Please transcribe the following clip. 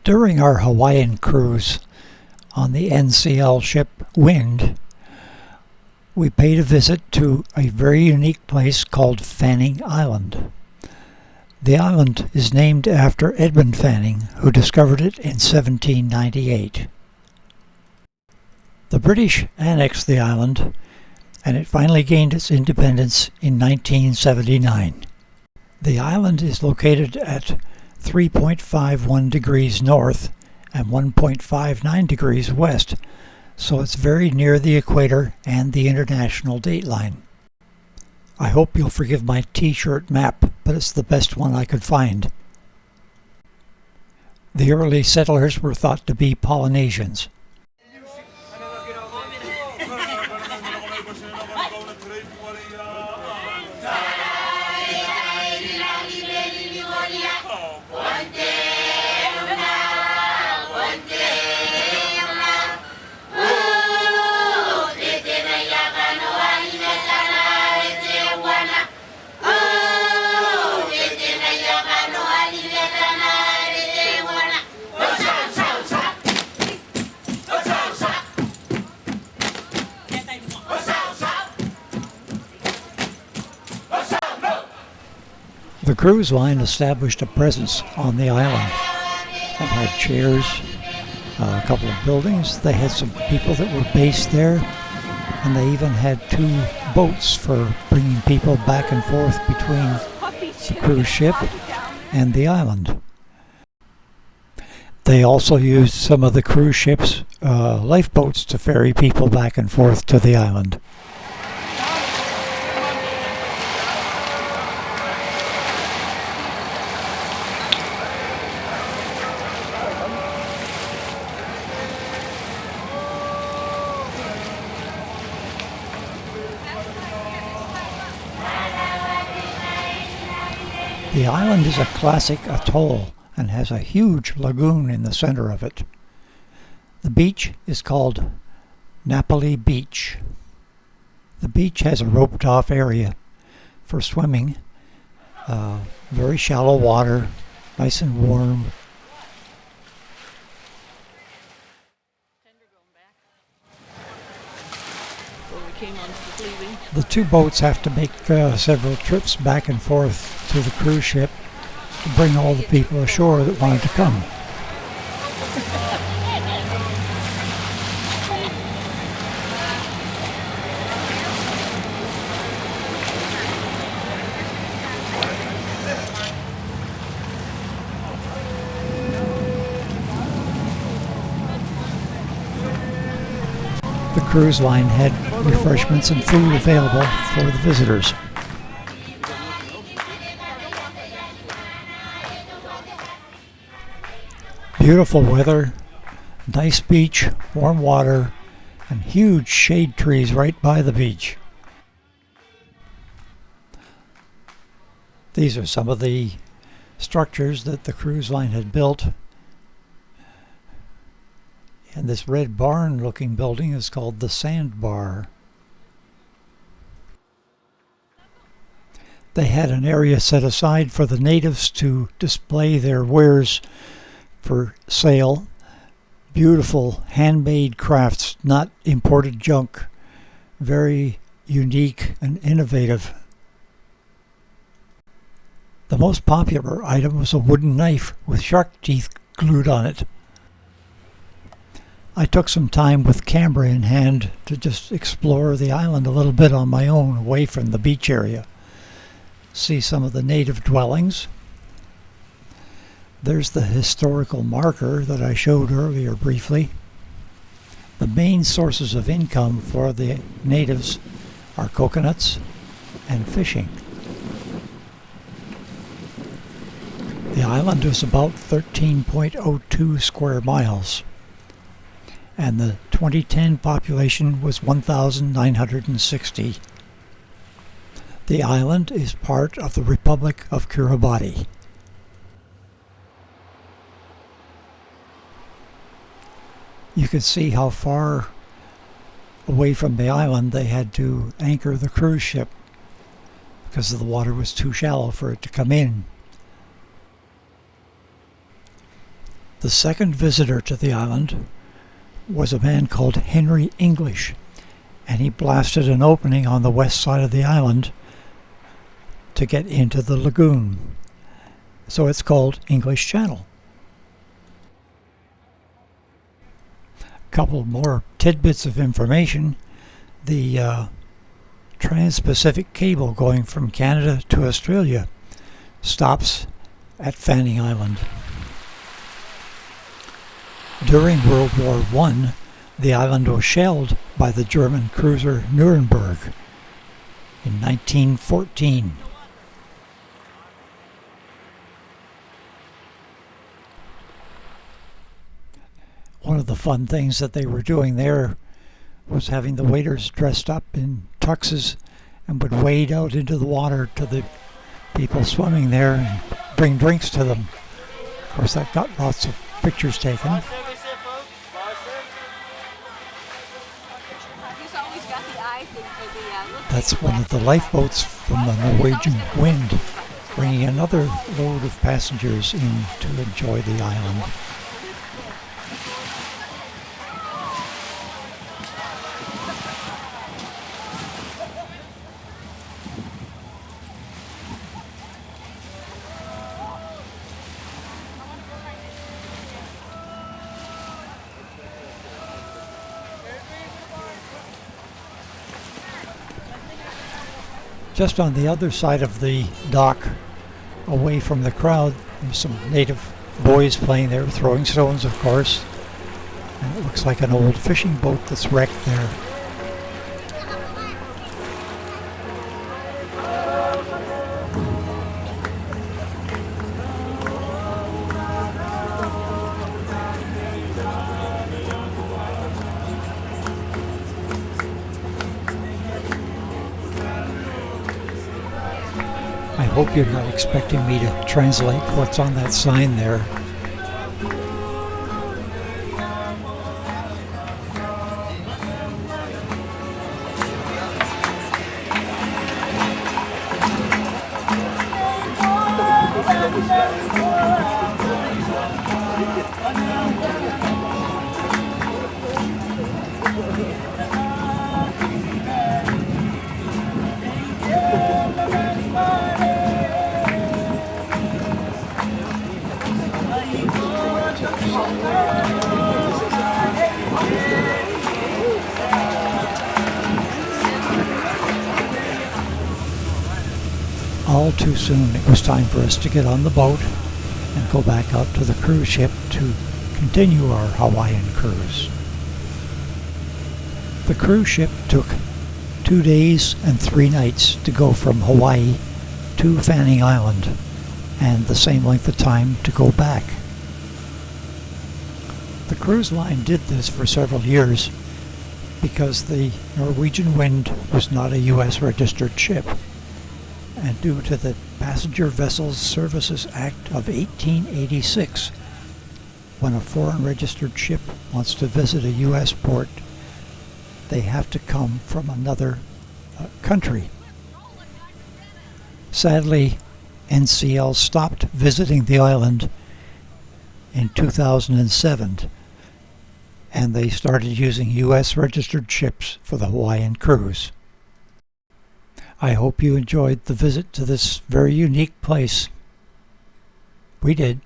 During our Hawaiian cruise on the NCL ship Wind, we paid a visit to a very unique place called Fanning Island. The island is named after Edmund Fanning, who discovered it in 1798. The British annexed the island, and it finally gained its independence in 1979. The island is located at 3.51 degrees north and 1.59 degrees west, so it's very near the equator and the international dateline. I hope you'll forgive my t-shirt map, but it's the best one I could find. The early settlers were thought to be Polynesians. The cruise line established a presence on the island and had chairs, a couple of buildings. They had some people that were based there, and they even had 2 boats for bringing people back and forth between the cruise ship and the island. They also used some of the cruise ship's lifeboats to ferry people back and forth to the island. The island is a classic atoll and has a huge lagoon in the center of it. The beach is called Napoli Beach. The beach has a roped-off area for swimming, very shallow water, nice and warm. The 2 boats have to make several trips back and forth to the cruise ship to bring all the people ashore that wanted to come. The cruise line had refreshments and food available for the visitors. Beautiful weather, nice beach, warm water, and huge shade trees right by the beach. These are some of the structures that the cruise line had built. And this red barn-looking building is called the Sandbar. They had an area set aside for the natives to display their wares for sale. Beautiful handmade crafts, not imported junk. Very unique and innovative. The most popular item was a wooden knife with shark teeth glued on it. I took some time with camera in hand to just explore the island a little bit on my own, away from the beach area. See some of the native dwellings. There's the historical marker that I showed earlier briefly. The main sources of income for the natives are coconuts and fishing. The island is about 13.02 square miles, and the 2010 population was 1,960. The island is part of the Republic of Kiribati. You can see how far away from the island they had to anchor the cruise ship because the water was too shallow for it to come in. The second visitor to the island was a man called Henry English, and he blasted an opening on the west side of the island to get into the lagoon. So it's called English Channel. A couple more tidbits of information. The Trans-Pacific cable going from Canada to Australia stops at Fanning Island. During World War I, the island was shelled by the German cruiser Nuremberg in 1914. One of the fun things that they were doing there was having the waiters dressed up in tuxes and would wade out into the water to the people swimming there and bring drinks to them. Of course, that got lots of pictures taken. That's one of the lifeboats from the Norwegian Wind, bringing another load of passengers in to enjoy the island. Just on the other side of the dock, away from the crowd, there's some native boys playing there, throwing stones, of course. And it looks like an old fishing boat that's wrecked there. I hope you're not expecting me to translate what's on that sign there. All too soon it was time for us to get on the boat and go back out to the cruise ship to continue our Hawaiian cruise. The cruise ship took 2 days and 3 nights to go from Hawaii to Fanning Island, and the same length of time to go back. The cruise line did this for several years because the Norwegian Wind was not a U.S. registered ship, and due to the Passenger Vessels Services Act of 1886, when a foreign registered ship wants to visit a U.S. port, they have to come from another country. Sadly, NCL stopped visiting the island in 2007, and they started using U.S. registered ships for the Hawaiian cruise. I hope you enjoyed the visit to this very unique place. We did.